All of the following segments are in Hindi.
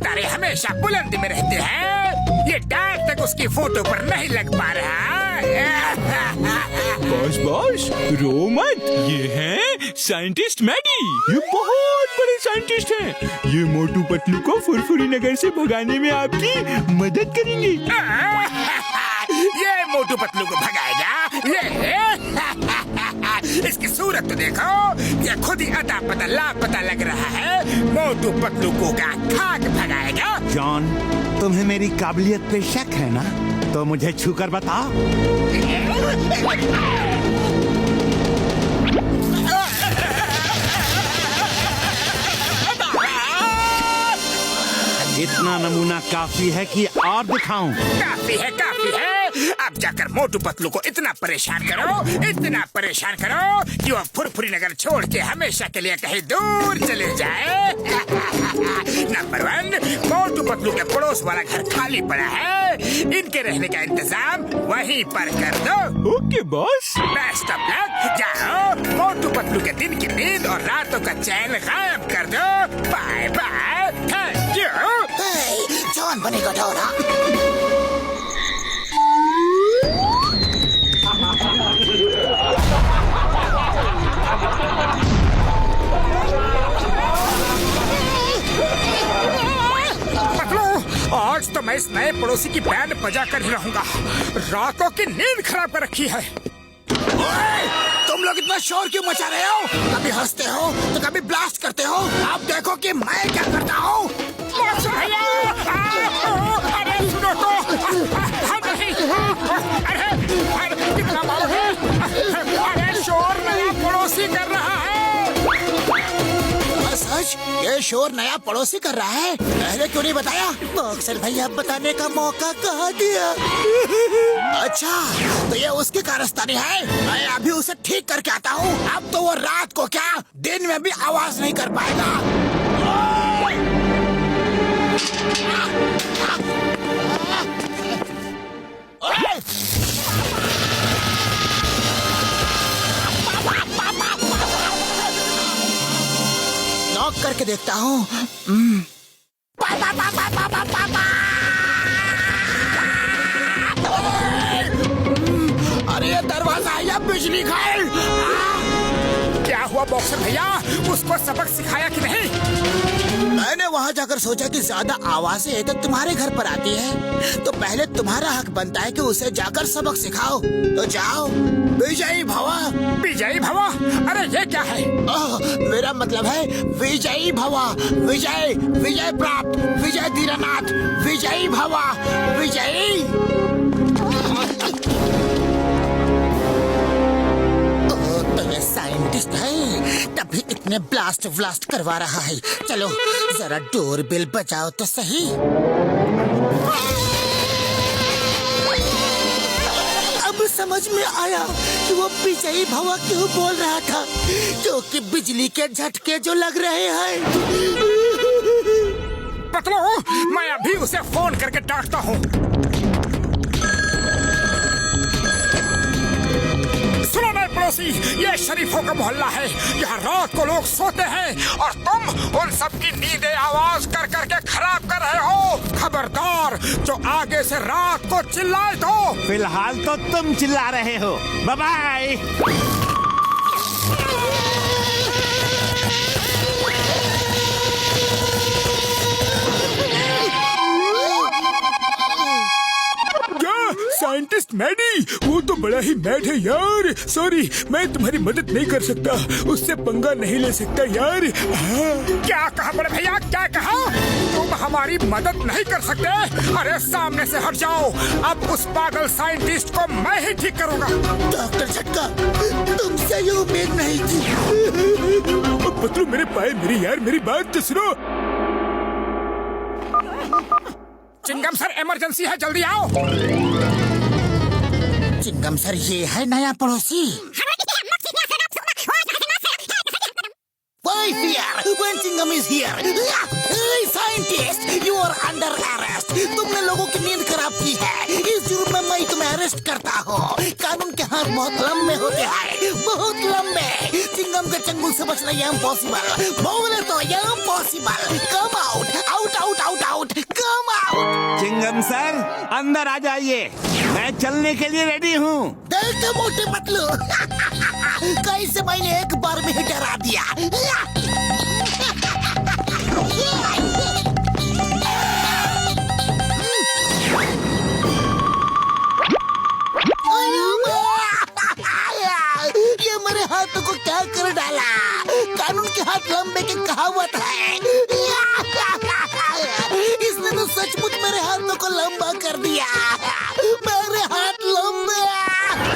सितारे हमेशा बुलंद में रहते हैं। ये डार्क तक उसकी फोटो पर नहीं लग पा रहा। बॉस रो मत, ये है साइंटिस्ट मैडी। ये बहुत बड़े साइंटिस्ट हैं। ये मोटू पतलू को फुरफुरी नगर से भगाने में आपकी मदद करेंगे। ये मोटू पतलू को भगाएगा। ये इसकी सूरत तो देखो, ये खुद ही अता पता लापता लग रहा है। मोटू पतलू को क्या खाक भगाएगा? जॉन, तुम्हें मेरी काबिलियत पे शक है ना? तो मुझे छूकर बताओ। इतना नमूना काफी है कि और दिखाऊं? काफी है, काफी है। अब जाकर मोटू पतलू को इतना परेशान करो कि वो फुरफुरी नगर छोड़ के हमेशा के लिए कहीं दूर चले जाए। नंबर 1, मोटू पतलू के पड़ोस वाला घर खाली पड़ा है। इनके रहने का इंतजाम वहीं पर कर दो। Okay boss. Best of luck. जाओ, मोटू पतलू के दिन की नींद और रातों का चैन गायब कर दो। Bye bye, thank you. John बनेगा डोरा। आज तो मैं इस नए पड़ोसी की बैंड बजा कर ही रहूंगा। रातों की नींद खराब कर रखी है। तुम लोग इतना शोर क्यों मचा रहे हो? कभी हंसते हो तो कभी ब्लास्ट करते हो। आप देखो कि मैं क्या करता हूँ। अरे सुनो तो, अरे कितना मालूम है? अरे शोर नया पड़ोसी कर रहा है। सच? ये शोर नया पड़ोसी कर रहा है? पहले क्यों नहीं बताया? बॉक्सर भैया बताने का मौका कहाँ दिया? अच्छा, तो ये उसकी कारस्तानी है। मैं अभी उसे ठीक करके आता हूँ। अब तो वो रात को क्या दिन में भी आवाज नहीं कर पाएगा। नॉक करके देखता हूँ। अरे ये दरवाजा है या बिजली घर? क्या हुआ बॉक्सर भैया? उसको सबक सिखाया कि नहीं? मैंने वहाँ जाकर सोचा कि ज्यादा आवाजें तो तुम्हारे घर पर आती है, तो पहले तुम्हारा हक बनता है कि उसे जाकर सबक सिखाओ। तो जाओ। विजयी भवा। विजयी भवा? अरे ये क्या है? मेरा मतलब है विजयी भवा। विजय, विजय प्राप्त, विजय धीरनाथ, विजयी भवा, विजयी। तो ये साइंटिस्ट है, तभी इतने ब्लास्ट व्लास्ट करवा रहा है। चलो जरा डोर बेल बजाओ तो सही। अब समझ में आया कि वो विजयी भवा क्यों बोल रहा था, क्योंकि बिजली के झटके जो लग रहे हैं। पतलू, मैं अभी उसे फोन करके डांटता हूँ। सुनो नए पड़ोसी, ये शरीफों का मोहल्ला है। यहाँ रात को लोग सोते हैं और तुम उन सबकी नींदें आवाज कर करके खराब कर रहे हो। खबरदार, जो आगे से रात को चिल्लाए तो। फिलहाल तो तुम चिल्ला रहे हो। Bye bye. साइंटिस्ट मैडी, वो तो बड़ा ही मैड है यार। सॉरी, मैं तुम्हारी मदद नहीं कर सकता। उससे पंगा नहीं ले सकता यार। क्या कहा बड़े भैया, क्या कहा? तुम हमारी मदद नहीं कर सकते? अरे सामने से हट जाओ। अब उस पागल साइंटिस्ट को मैं ही ठीक करूंगा। डॉक्टर झटका, तुमसे ये उम्मीद नहीं थी। पतलू मेरे पाए मेरे यार, मेरी बात तो सुनो। चिंगम सर, इमरजेंसी है, जल्दी आओ। चिंगम सर, ये है नया पड़ोसी। वो I fear when Chingam is here. Hey, scientist, you are under arrest. तुमने लोगों की नींद खराब की है। इस जुर्म में मैं तुम्हें अरेस्ट करता हूँ। कानून के हाथ बहुत लंबे होते हैं, बहुत लंबे। चिंगम के चंगुल से बचना ये इम्पॉसिबल। बोले तो ये impossible. Come out, out, out, out, out. Come out. चिंगम सर, अंदर आ जाइए। मैं चलने के लिए रेडी हूँ। देखते मोटे पतलू, कैसे मैंने एक बार में ही डरा दिया। ये मेरे हाथों को क्या कर डाला? कानून के हाथ लंबे की कहावत है। इसने तो सचमुच मेरे हाथों को लंबा कर दिया। मेरे हाथ लंबे।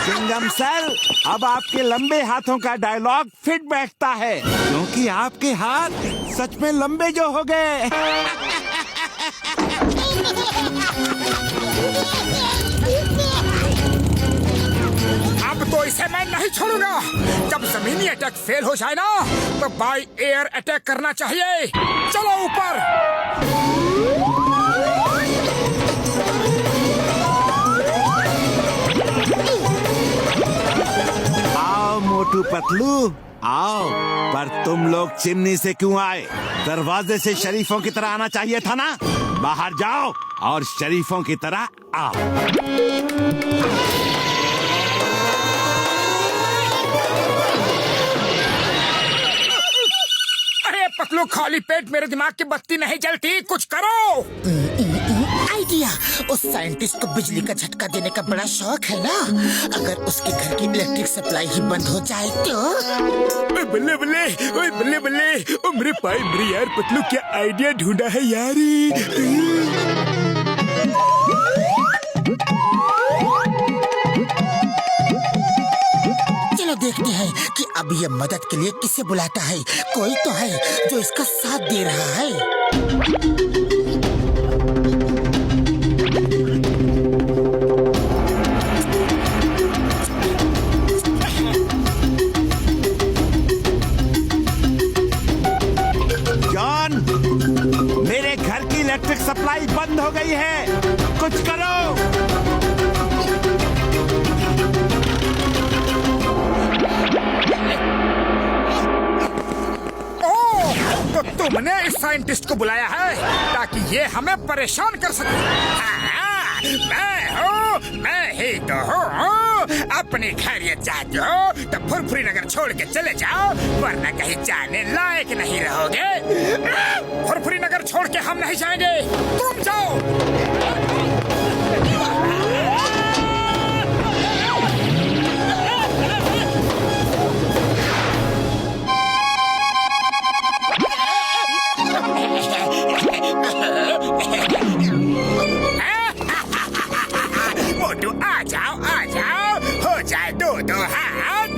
चिंगम सर, अब आपके लंबे हाथों का डायलॉग फिट बैठता है, क्योंकि आपके हाथ सच में लंबे जो हो गए। अब तो इसे मैं नहीं छोड़ूंगा। जब जमीनी अटैक फेल हो जाए ना, तो बाय एयर अटैक करना चाहिए। चलो ऊपर। आओ मोटू पतलू, आओ। पर तुम लोग चिमनी से क्यों आए? दरवाजे से शरीफों की तरह आना चाहिए था ना। बाहर जाओ और शरीफों की तरह आओ। पतलू, खाली पेट मेरे दिमाग की बत्ती नहीं जलती, कुछ करो। आइडिया। उस साइंटिस्ट को बिजली का झटका देने का बड़ा शौक है ना। अगर उसके घर की इलेक्ट्रिक सप्लाई ही बंद हो जाए तो। बल्ले बल्ले, ओए बल्ले बल्ले, ओ मेरे भाई मेरे यार पतलू, क्या आइडिया ढूंढा है यार। चलो देखते हैं कि अब ये मदद के लिए किसे बुलाता है। कोई तो है जो इसका साथ दे रहा है। जॉन, मेरे घर की इलेक्ट्रिक सप्लाई बंद हो गई है, कुछ करो। तो तुमने इस साइंटिस्ट को बुलाया है ताकि ये हमें परेशान कर सके। हाँ, मैं ही तो हूँ। अपनी खैरियत चाहते हो तो फुरफुरी नगर छोड़ के चले जाओ, वरना कहीं जाने लायक नहीं रहोगे। फुरफुरी नगर छोड़ के हम नहीं जाएंगे, तुम जाओ। मोटू आ जाओ, हो जाए दो हाथ।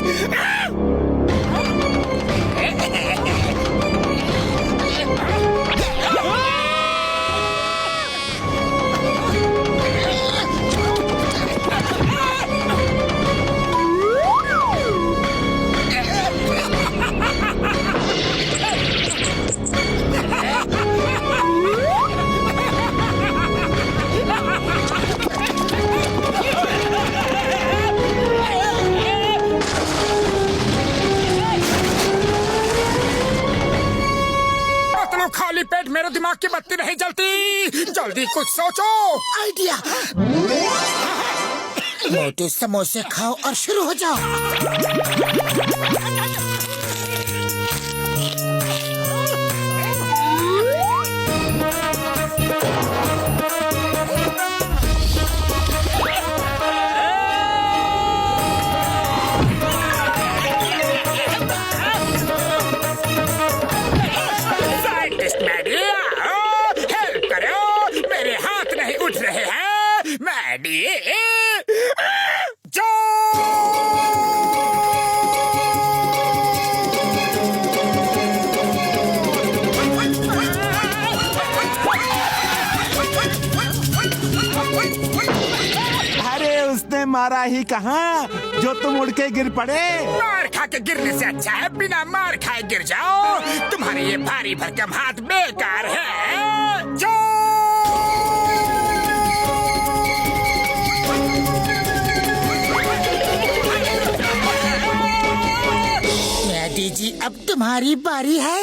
खाली पेट मेरे दिमाग की बत्ती नहीं जलती, जल्दी कुछ सोचो। आइडिया। मोटे समोसे खाओ और शुरू हो जाओ। मैडी, मारा ही कहाँ जो तुम उड़ के गिर पड़े। मार खा के गिरने से अच्छा है बिना मार खाए गिर जाओ। तुम्हारे ये भारी भरकम हाथ बेकार है। जो मैडी जी अब तुम्हारी बारी है।